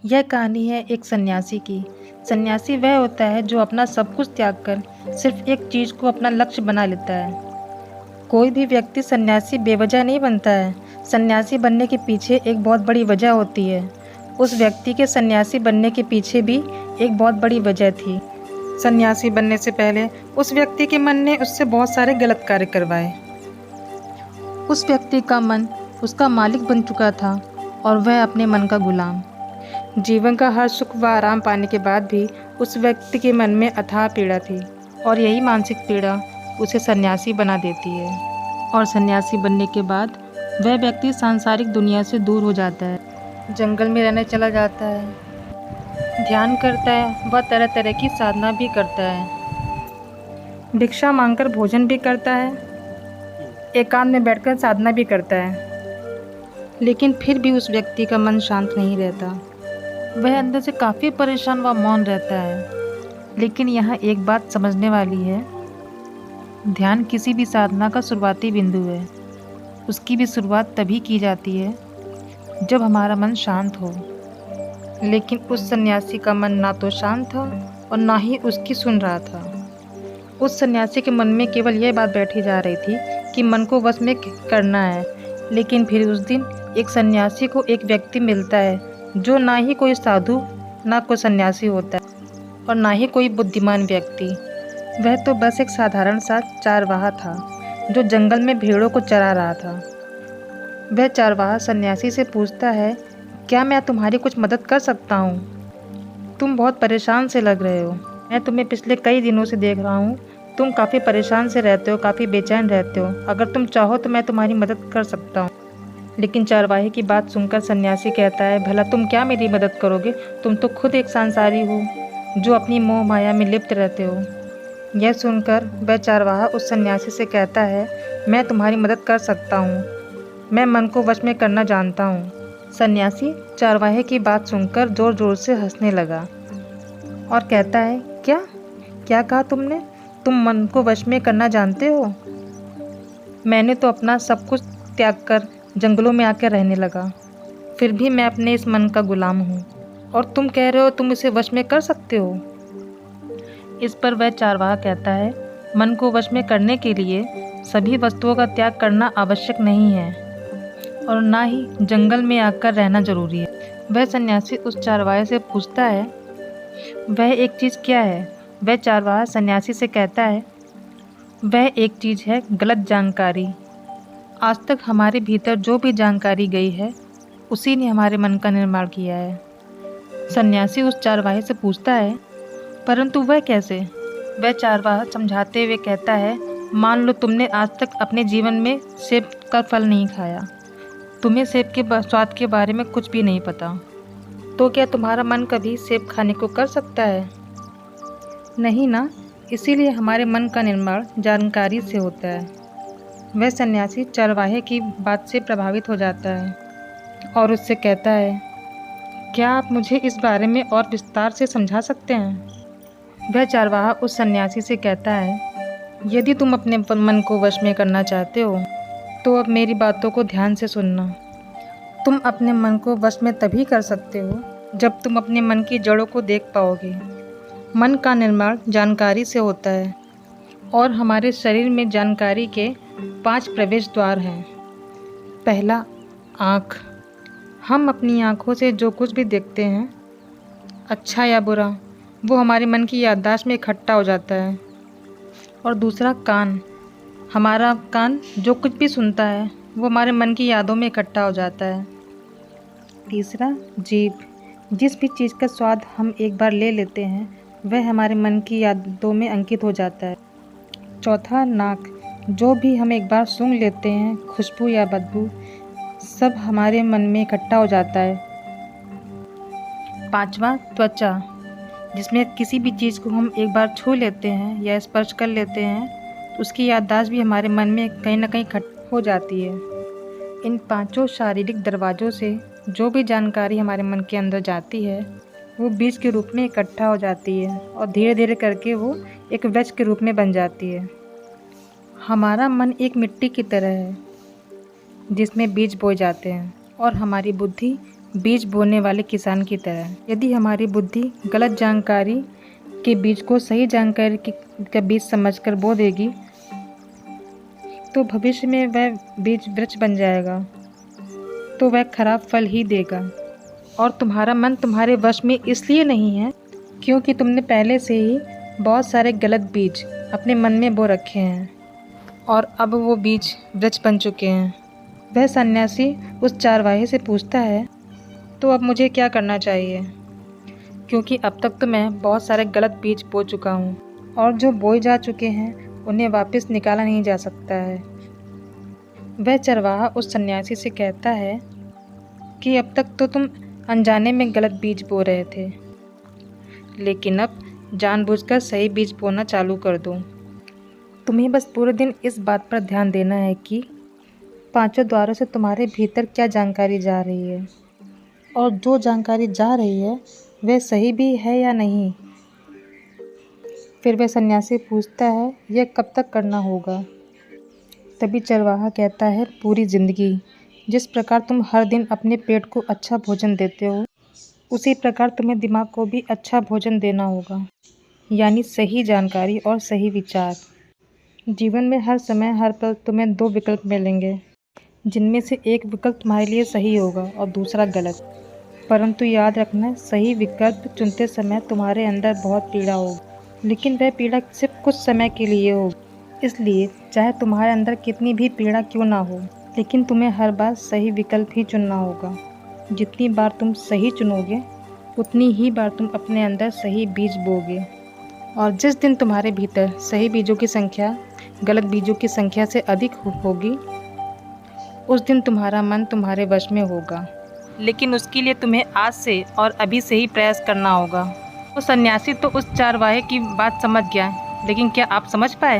यह कहानी है एक सन्यासी की। सन्यासी वह होता है जो अपना सब कुछ त्याग कर सिर्फ एक चीज़ को अपना लक्ष्य बना लेता है। कोई भी व्यक्ति सन्यासी बेवजह नहीं बनता है। सन्यासी बनने के पीछे एक बहुत बड़ी वजह होती है। उस व्यक्ति के सन्यासी बनने के पीछे भी एक बहुत बड़ी वजह थी। सन्यासी बनने से पहले उस व्यक्ति के मन ने उससे बहुत सारे गलत कार्य करवाए। उस व्यक्ति का मन उसका मालिक बन चुका था और वह अपने मन का गुलाम। जीवन का हर सुख व आराम पाने के बाद भी उस व्यक्ति के मन में अथाह पीड़ा थी और यही मानसिक पीड़ा उसे सन्यासी बना देती है। और सन्यासी बनने के बाद वह व्यक्ति सांसारिक दुनिया से दूर हो जाता है, जंगल में रहने चला जाता है, ध्यान करता है, वह तरह तरह की साधना भी करता है, भिक्षा मांगकर भोजन भी करता है, एकांत में बैठकर साधना भी करता है। लेकिन फिर भी उस व्यक्ति का मन शांत नहीं रहता। वह अंदर से काफ़ी परेशान व मौन रहता है। लेकिन यहाँ एक बात समझने वाली है, ध्यान किसी भी साधना का शुरुआती बिंदु है। उसकी भी शुरुआत तभी की जाती है जब हमारा मन शांत हो। लेकिन उस सन्यासी का मन ना तो शांत था और ना ही उसकी सुन रहा था। उस सन्यासी के मन में केवल यह बात बैठी जा रही थी कि मन को वश में करना है। लेकिन फिर उस दिन एक सन्यासी को एक व्यक्ति मिलता है जो ना ही कोई साधु ना कोई सन्यासी होता है और ना ही कोई बुद्धिमान व्यक्ति। वह तो बस एक साधारण सा चारवाहा था जो जंगल में भेड़ों को चरा रहा था। वह चारवाहा सन्यासी से पूछता है, क्या मैं तुम्हारी कुछ मदद कर सकता हूँ? तुम बहुत परेशान से लग रहे हो। मैं तुम्हें पिछले कई दिनों से देख रहा हूँ। तुम काफ़ी परेशान से रहते हो, काफ़ी बेचैन रहते हो। अगर तुम चाहो तो मैं तुम्हारी मदद कर सकता हूँ। लेकिन चारवाहे की बात सुनकर सन्यासी कहता है, भला तुम क्या मेरी मदद करोगे? तुम तो खुद एक सांसारी हो जो अपनी मोह माया में लिप्त रहते हो। यह सुनकर वह चारवाहा उस सन्यासी से कहता है, मैं तुम्हारी मदद कर सकता हूँ। मैं मन को वश में करना जानता हूँ। सन्यासी चारवाहे की बात सुनकर ज़ोर ज़ोर से हंसने लगा और कहता है, क्या क्या कहा तुमने? तुम मन को वश में करना जानते हो? मैंने तो अपना सब कुछ त्याग कर जंगलों में आकर रहने लगा, फिर भी मैं अपने इस मन का गुलाम हूँ और तुम कह रहे हो तुम इसे वश में कर सकते हो। इस पर वह चारवाहा कहता है, मन को वश में करने के लिए सभी वस्तुओं का त्याग करना आवश्यक नहीं है और ना ही जंगल में आकर रहना जरूरी है। वह सन्यासी उस चारवाहे से पूछता है, वह एक चीज़ क्या है? वह चारवाहा सन्यासी से कहता है, वह एक चीज़ है गलत जानकारी। आज तक हमारे भीतर जो भी जानकारी गई है उसी ने हमारे मन का निर्माण किया है। सन्यासी उस चारवाहे से पूछता है, परंतु वह कैसे? वह चारवाहा समझाते हुए कहता है, मान लो तुमने आज तक अपने जीवन में सेब का फल नहीं खाया, तुम्हें सेब के स्वाद के बारे में कुछ भी नहीं पता, तो क्या तुम्हारा मन कभी सेब खाने को कर सकता है? नहीं ना। इसीलिए हमारे मन का निर्माण जानकारी से होता है। वह सन्यासी चारवाहे की बात से प्रभावित हो जाता है और उससे कहता है, क्या आप मुझे इस बारे में और विस्तार से समझा सकते हैं? वह चारवाहा उस सन्यासी से कहता है, यदि तुम अपने मन को वश में करना चाहते हो तो अब मेरी बातों को ध्यान से सुनना। तुम अपने मन को वश में तभी कर सकते हो जब तुम अपने मन की जड़ों को देख पाओगे। मन का निर्माण जानकारी से होता है और हमारे शरीर में जानकारी के 5 प्रवेश द्वार हैं। पहला, आँख। हम अपनी आँखों से जो कुछ भी देखते हैं, अच्छा या बुरा, वो हमारे मन की याददाश्त में इकट्ठा हो जाता है। और दूसरा, कान। हमारा कान जो कुछ भी सुनता है वो हमारे मन की यादों में इकट्ठा हो जाता है। तीसरा, जीभ। जिस भी चीज़ का स्वाद हम एक बार ले लेते हैं वह हमारे मन की यादों में अंकित हो जाता है। चौथा, नाक। जो भी हम एक बार सूंघ लेते हैं, खुशबू या बदबू, सब हमारे मन में इकट्ठा हो जाता है। पांचवा, त्वचा। जिसमें किसी भी चीज़ को हम एक बार छू लेते हैं या स्पर्श कर लेते हैं तो उसकी याददाश्त भी हमारे मन में कहीं ना कहीं इकट्ठा हो जाती है। इन 5 शारीरिक दरवाज़ों से जो भी जानकारी हमारे मन के अंदर जाती है वो बीज के रूप में इकट्ठा हो जाती है और धीरे धीरे करके वो एक वृक्ष के रूप में बन जाती है। हमारा मन एक मिट्टी की तरह है जिसमें बीज बोए जाते हैं और हमारी बुद्धि बीज बोने वाले किसान की तरह। यदि हमारी बुद्धि गलत जानकारी के बीज को सही जानकारी का बीज समझकर बो देगी तो भविष्य में वह बीज वृक्ष बन जाएगा, तो वह खराब फल ही देगा। और तुम्हारा मन तुम्हारे वश में इसलिए नहीं है क्योंकि तुमने पहले से ही बहुत सारे गलत बीज अपने मन में बो रखे हैं और अब वो बीज वृक्ष बन चुके हैं। वह सन्यासी उस चारवाहे से पूछता है, तो अब मुझे क्या करना चाहिए? क्योंकि अब तक तो मैं बहुत सारे गलत बीज बो चुका हूँ और जो बोए जा चुके हैं उन्हें वापस निकाला नहीं जा सकता है। वह चरवाहा उस सन्यासी से कहता है कि अब तक तो तुम अनजाने में गलत बीज बो रहे थे, लेकिन अब जानबूझकर सही बीज बोना चालू कर दो। तुम्हें बस पूरे दिन इस बात पर ध्यान देना है कि पांचों द्वारों से तुम्हारे भीतर क्या जानकारी जा रही है और जो जानकारी जा रही है वह सही भी है या नहीं। फिर वह सन्यासी पूछता है, यह कब तक करना होगा? तभी चरवाहा कहता है, पूरी ज़िंदगी। जिस प्रकार तुम हर दिन अपने पेट को अच्छा भोजन देते हो, उसी प्रकार तुम्हें दिमाग को भी अच्छा भोजन देना होगा, यानी सही जानकारी और सही विचार। जीवन में हर समय हर पल तुम्हें दो विकल्प मिलेंगे, जिनमें से एक विकल्प तुम्हारे लिए सही होगा और दूसरा गलत। परंतु याद रखना, सही विकल्प चुनते समय तुम्हारे अंदर बहुत पीड़ा होगी, लेकिन वह पीड़ा सिर्फ कुछ समय के लिए होगी। इसलिए चाहे तुम्हारे अंदर कितनी भी पीड़ा क्यों ना हो, लेकिन तुम्हें हर बार सही विकल्प ही चुनना होगा। जितनी बार तुम सही चुनोगे उतनी ही बार तुम अपने अंदर सही बीज बोगे। और जिस दिन तुम्हारे भीतर सही बीजों की संख्या गलत बीजों की संख्या से अधिक होगी, उस दिन तुम्हारा मन तुम्हारे वश में होगा। लेकिन उसके लिए तुम्हें आज से और अभी से ही प्रयास करना होगा। वो सन्यासी तो उस चारवाहे की बात समझ गया, लेकिन क्या आप समझ पाए?